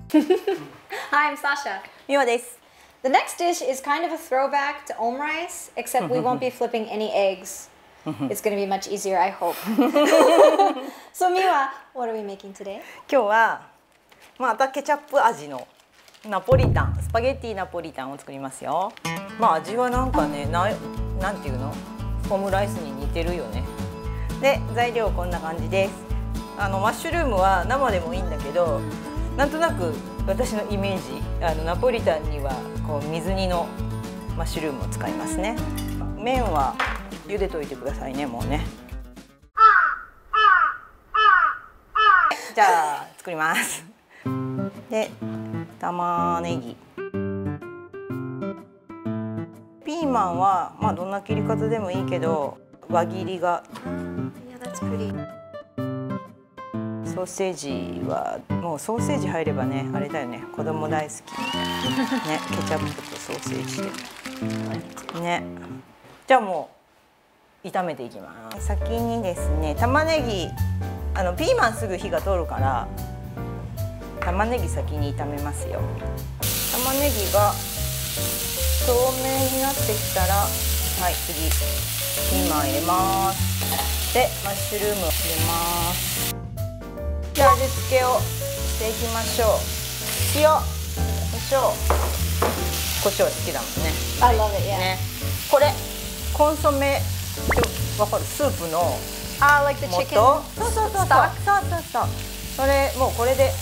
Hi, I'm Sasha. みわです。 The next dish is kind of a throwback to omrice, except we won't be flipping any eggs. It's going to be much easier, I hope. So Miwa, what are we making today? 今日はまたケチャップ味のナポリタン、スパゲッティナポリタンを作りますよ。まあ味はなんかね、なんていうの、オムライスに似てるよね。で、材料こんな感じです。マッシュルームは生でもいいんだけど、なんとなく私のイメージ、ナポリタンにはこう水煮のマッシュルームを使いますね。麺は茹でといてくださいね、もうね。じゃあ作ります。で、玉ねぎ。ピーマンはまあどんな切り方でもいいけど、輪切りが。Yeah, that's pretty. ソーセージはもうソーセージ入ればね、あれだよね、子供大好きね、ケチャップとソーセージでね。じゃあもう炒めていきます。先にですね、玉ねぎ、ピーマンすぐ火が通るから玉ねぎ先に炒めますよ。玉ねぎが透明になってきたら、はい、次ピーマン入れます。でマッシュルームを入れます。じゃあ味付けをしていきましょう。塩、胡椒、胡椒好きだもんね。I love it, yeah. ね、これコンソメってわかる？スープの Like the 素。 chicken そうそうそうそう stock. そう。それもうこれで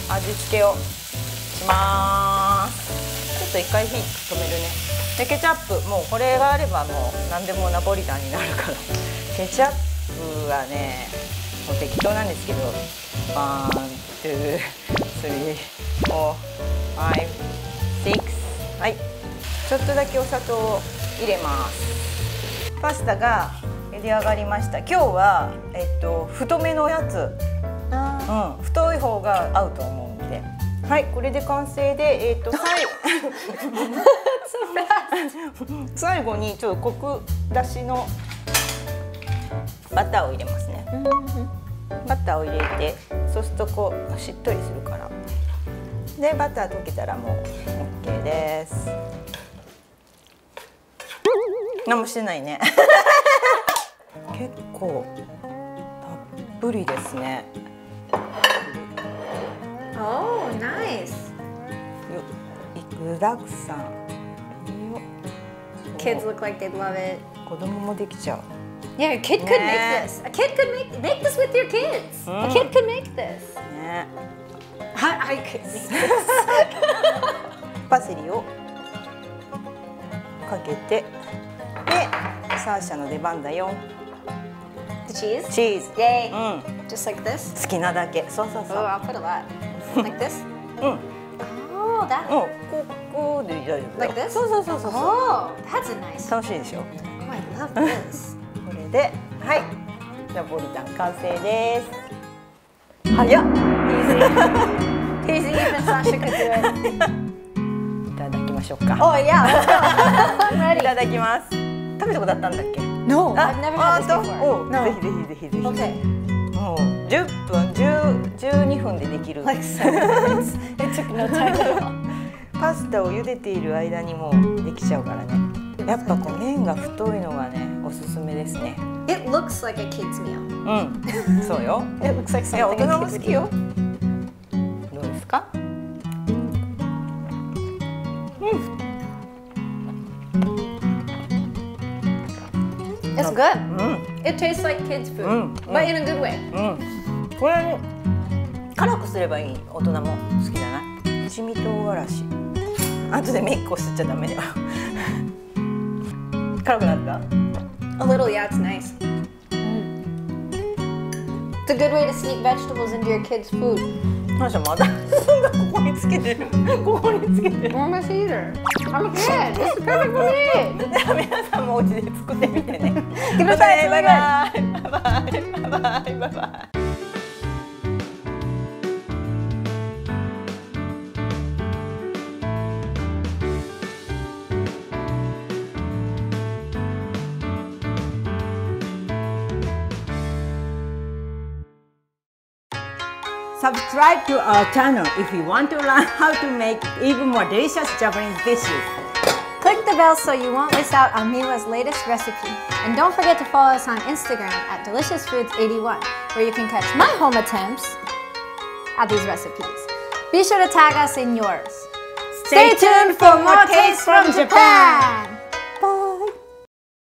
味付けをします。ちょっと一回火止めるね。でケチャップ、もうこれがあればもう何でもナポリタンになるから。ケチャップはね、もう適当なんですけど、1、2、3、4、5、6、はい。ちょっとだけお砂糖を入れます。パスタが茹で上がりました。今日は太めのやつ、太い方が合うと思うんで、はい、これで完成で、最後にちょっとコク出しのバターを入れますね。バターを入れて、そうするとこうしっとりするから。でバター溶けたらもう OK です。何もしてないね。結構たっぷりですね。Oh, nice. 具だくさん。Kids look like they'd love it. 子供もできちゃう。Yeah, a kid could make this. A kid could make this with your kids. A kid could make this. ね。I could make this. パセリをかけて、でサーシャの出番だよ。The cheese? チーズ。Yay. うん。 Just like this? 好きなだけ。そうそうそ Oh, う。I'll put a lot. Like this? うん。Oh, that. こうで大丈夫だよ。 Like this? そうそうそうそう。Oh, that's a nice. 楽しいでしょ。 Oh, I love this. これで、はい、ナポリタン完成です。早っ。Easy, even Sasha could do it. いただきましょうか。 Oh, yeah, let's go. I'm いた ready. だきます。食べたことあったんだっけ？ No, I've never had this あ before. ぜ No. ひぜひぜひぜひ。 Okay. もう10分、12分でできる。 Like 7 minutes. It took no time at all. パスタを茹でている間にもうできちゃうからね。やっぱこう麺が太いのがね、おすすめですね。It looks like a kid's meal. うん、そうよ。 It looks like いや、大 something 人 a も kid 好 would きよ。どうですか？ It's good. うん、 It tastes like kids' food, but in a good way. うん。これ辛くすればいい。大人も好きじゃない？七味唐辛子。後でメイクを吸っちゃダメだよ。辛くなった？ A little, yeah, it's nice. It's a good way to sneak vegetables into your kids' food. マシャまだここにつけてる。ここにつけてる。 I'm a eater. I'm a kid. This is perfect for me. じゃあ皆さんもお家で作ってみてね。 Give it a また try. ね、 It's バイ really バ good. イ。バイバイ。バイバイ。バイバイ。Subscribe to our channel if you want to learn how to make even more delicious Japanese dishes. Click the bell so you won't miss out on Miwa's latest recipe. And don't forget to follow us on Instagram at DeliciousFoods81, where you can catch my home attempts at these recipes. Be sure to tag us in yours. Stay tuned for more tastes from Japan!